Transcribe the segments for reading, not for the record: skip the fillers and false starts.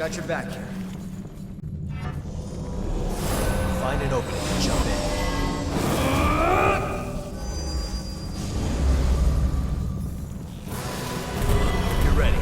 Got your back here. Find an opening and jump in. You're ready.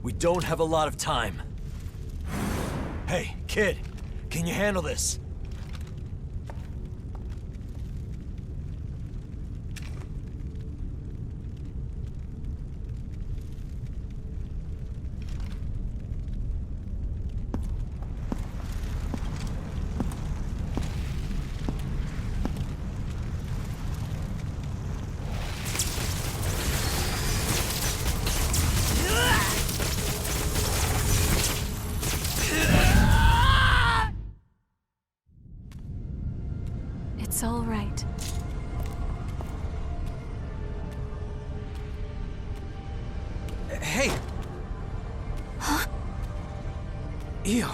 We don't have a lot of time. Hey, kid, can you handle this? Io.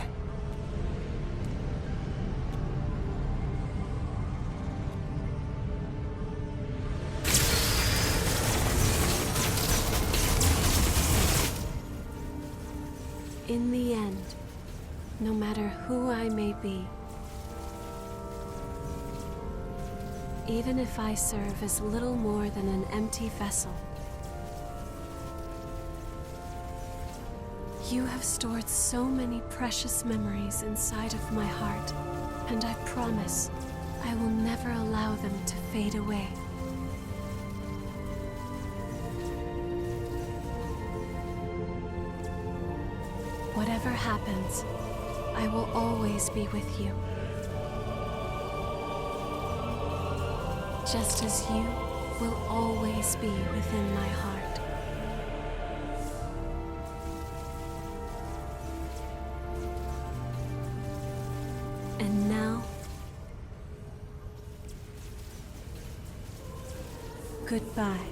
In the end, no matter who I may be, even if I serve as little more than an empty vessel, you have stored so many precious memories inside of my heart, and I promise I will never allow them to fade away. Whatever happens, I will always be with you. Just as you will always be within my heart. And now, goodbye.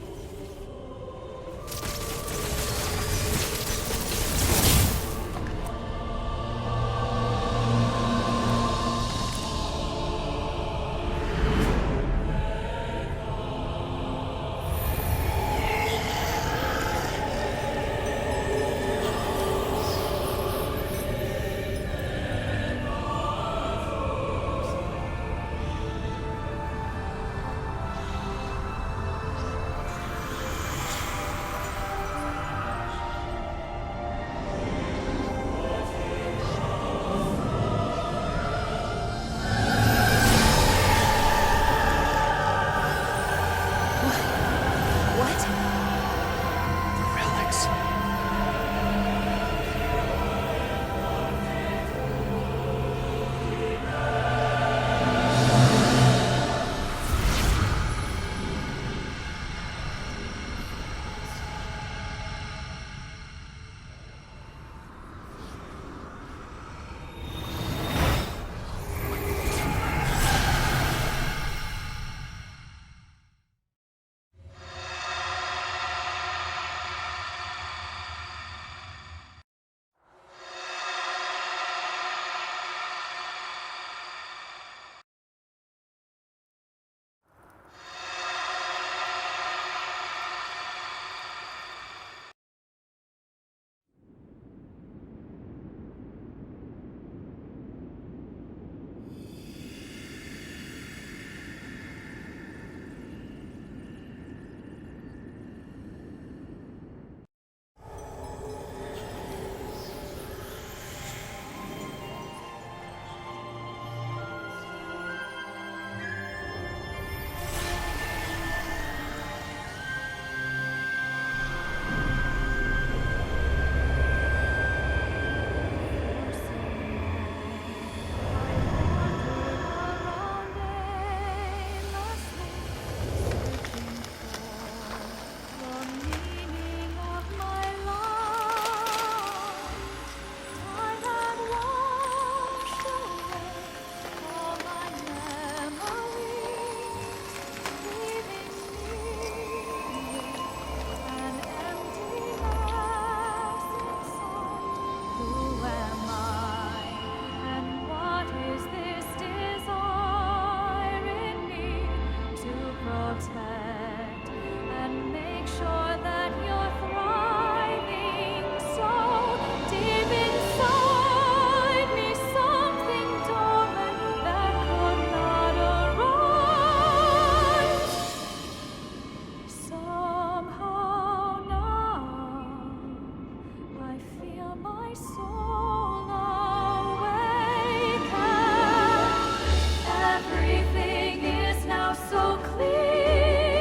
Everything is now so clear.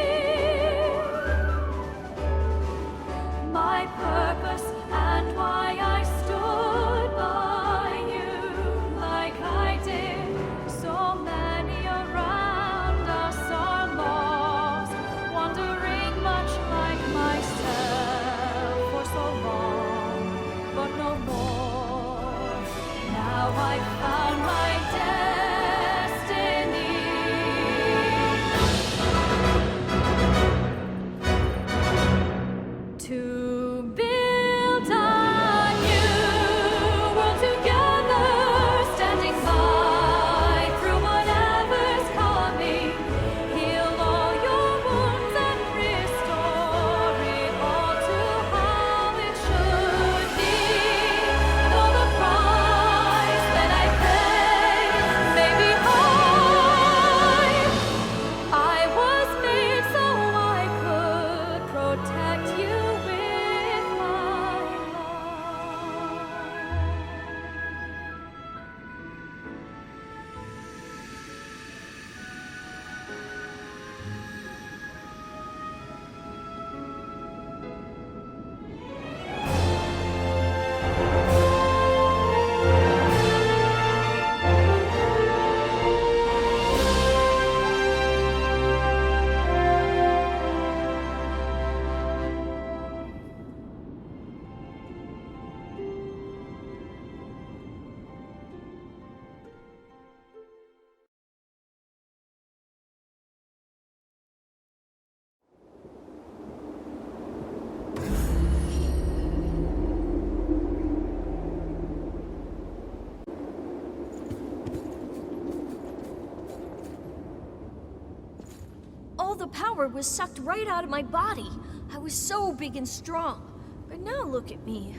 the power was sucked right out of my body. I was so big and strong. But now look at me.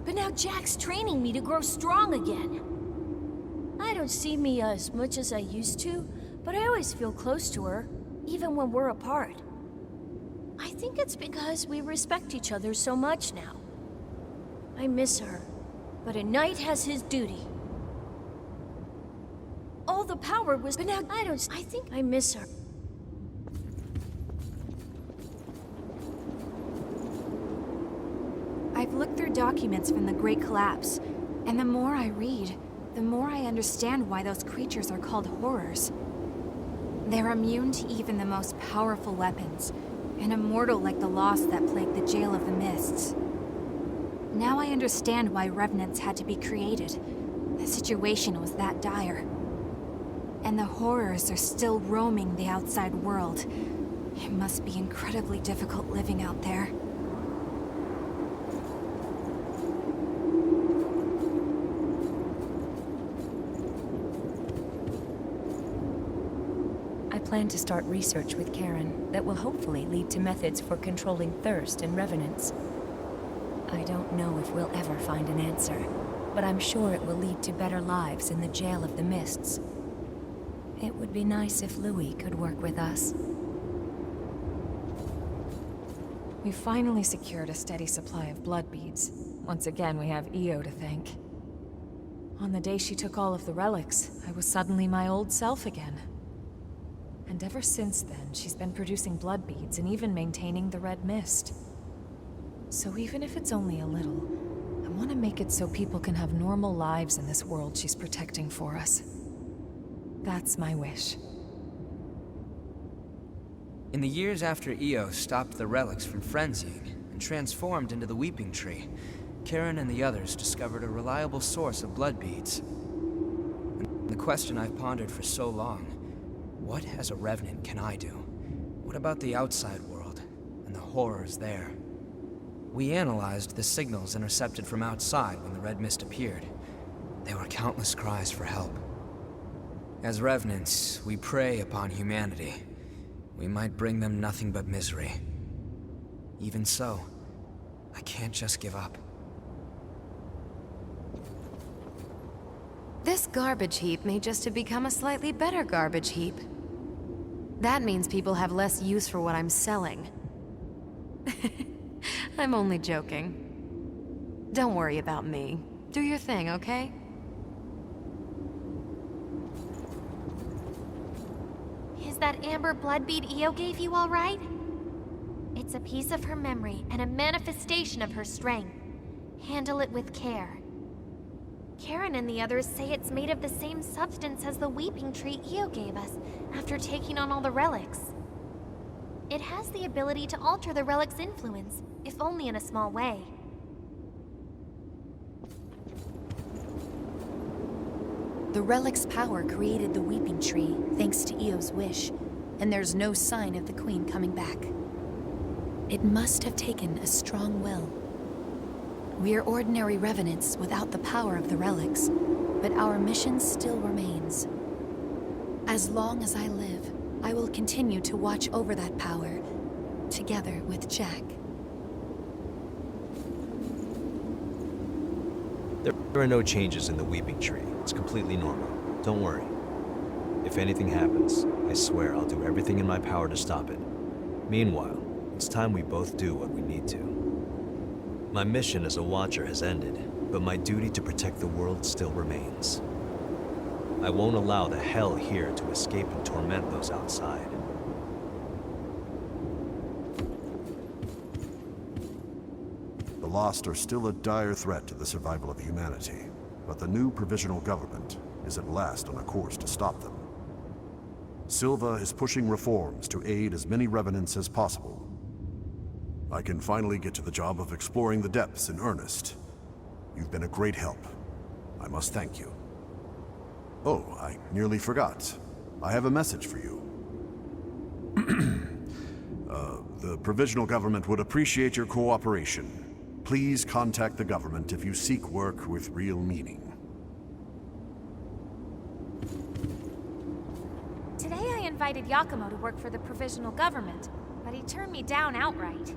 But now Jack's training me to grow strong again. I don't see Mia as much as I used to, but I always feel close to her, even when we're apart. I think it's because we respect each other so much now. I miss her, but a knight has his duty. All the power was, but now I think I miss her. I've looked through documents from the Great Collapse, and the more I read, the more I understand why those creatures are called horrors. They're immune to even the most powerful weapons, and immortal like the lost that plagued the Jail of the Mists. Now I understand why revenants had to be created. The situation was that dire. And the horrors are still roaming the outside world. It must be incredibly difficult living out there. I plan to start research with Karen that will hopefully lead to methods for controlling thirst and revenants. I don't know if we'll ever find an answer, but I'm sure it will lead to better lives in the Jail of the Mists. It would be nice if Louis could work with us. We finally secured a steady supply of blood beads. Once again, we have Io to thank. On the day she took all of the relics, I was suddenly my old self again. And ever since then, she's been producing blood beads and even maintaining the red mist. So even if it's only a little, I want to make it so people can have normal lives in this world she's protecting for us. That's my wish. In the years after Io stopped the relics from frenzying and transformed into the Weeping Tree, Karen and the others discovered a reliable source of blood beads. And the question I've pondered for so long, what as a revenant can I do? What about the outside world and the horrors there? We analyzed the signals intercepted from outside when the red mist appeared. There were countless cries for help. As revenants, we prey upon humanity. We might bring them nothing but misery. Even so, I can't just give up. This garbage heap may just have become a slightly better garbage heap. That means people have less use for what I'm selling. I'm only joking. Don't worry about me. Do your thing, okay? Is that amber blood bead Io gave you all right? It's a piece of her memory and a manifestation of her strength. Handle it with care. Karen and the others say it's made of the same substance as the weeping tree Io gave us after taking on all the relics. It has the ability to alter the relic's influence, if only in a small way. The relic's power created the Weeping Tree, thanks to Io's wish, and there's no sign of the Queen coming back. It must have taken a strong will. We're ordinary revenants without the power of the relics, but our mission still remains. As long as I live, I will continue to watch over that power, together with Jack. There are no changes in the Weeping Tree. It's completely normal. Don't worry. If anything happens, I swear I'll do everything in my power to stop it. Meanwhile, it's time we both do what we need to. My mission as a Watcher has ended, but my duty to protect the world still remains. I won't allow the hell here to escape and torment those outside. The Lost are still a dire threat to the survival of humanity, but the new provisional government is at last on a course to stop them. Silva is pushing reforms to aid as many revenants as possible. I can finally get to the job of exploring the depths in earnest. You've been a great help. I must thank you. Oh, I nearly forgot. I have a message for you. The provisional government would appreciate your cooperation. Please contact the government if you seek work with real meaning. Today I invited Yakumo to work for the provisional government, but he turned me down outright.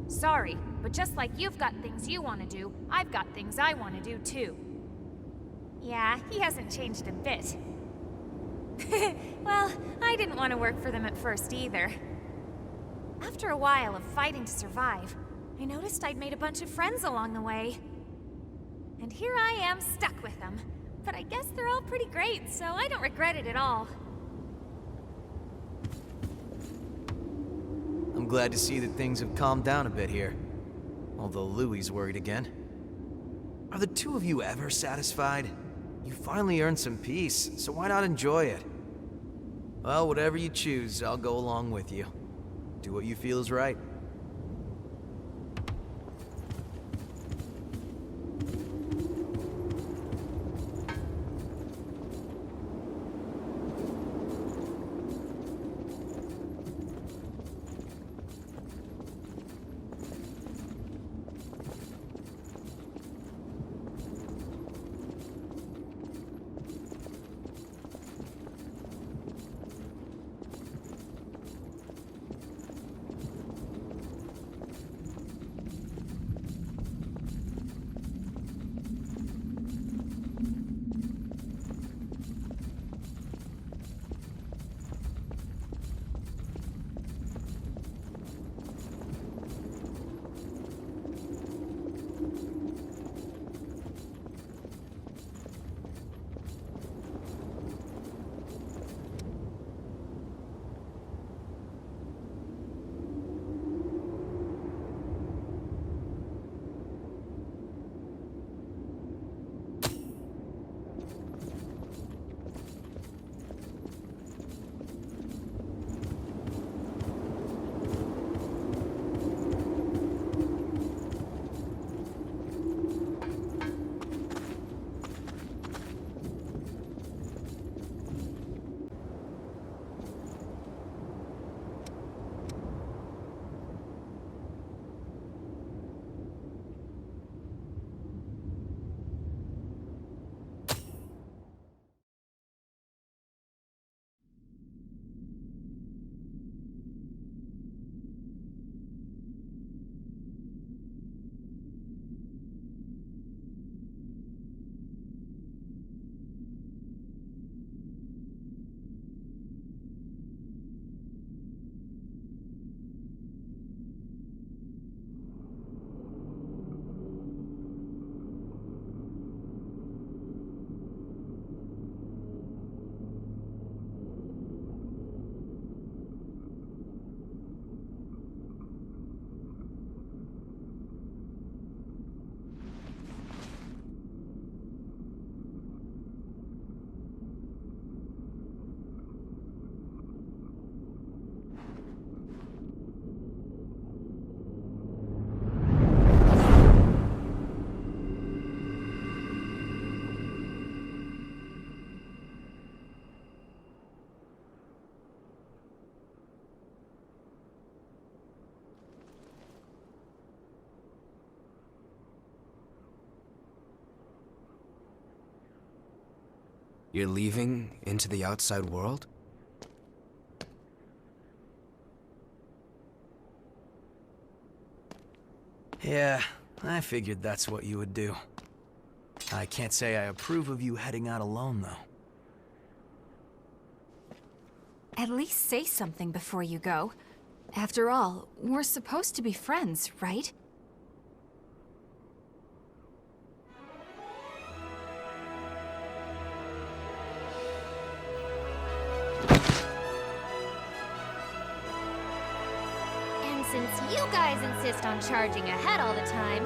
Sorry, but just like you've got things you want to do, I've got things I want to do too. Yeah, he hasn't changed a bit. Well, I didn't want to work for them at first either. After a while of fighting to survive, I noticed I'd made a bunch of friends along the way. And here I am stuck with them. But I guess they're all pretty great, so I don't regret it at all. I'm glad to see that things have calmed down a bit here. Although Louie's worried again. Are the two of you ever satisfied? You finally earned some peace, so why not enjoy it? Well, whatever you choose, I'll go along with you. Do what you feel is right. You're leaving into the outside world? Yeah, I figured that's what you would do. I can't say I approve of you heading out alone, though. At least say something before you go. After all, we're supposed to be friends, right? And since you guys insist on charging ahead all the time,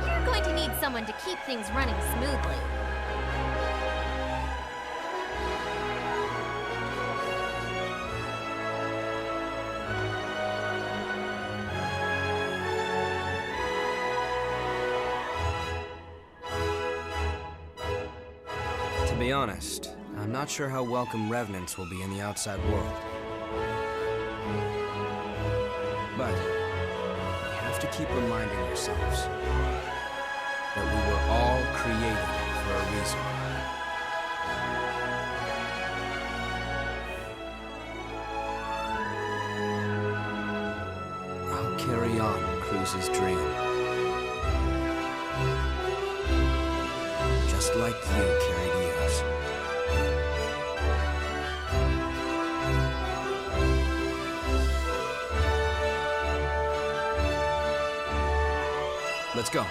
you're going to need someone to keep things running smoothly. To be honest, I'm not sure how welcome revenants will be in the outside world. But we have to keep reminding ourselves that we were all created for a reason. carry on Cruz's dream. Just like you carried Eos. Let's go.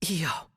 Io.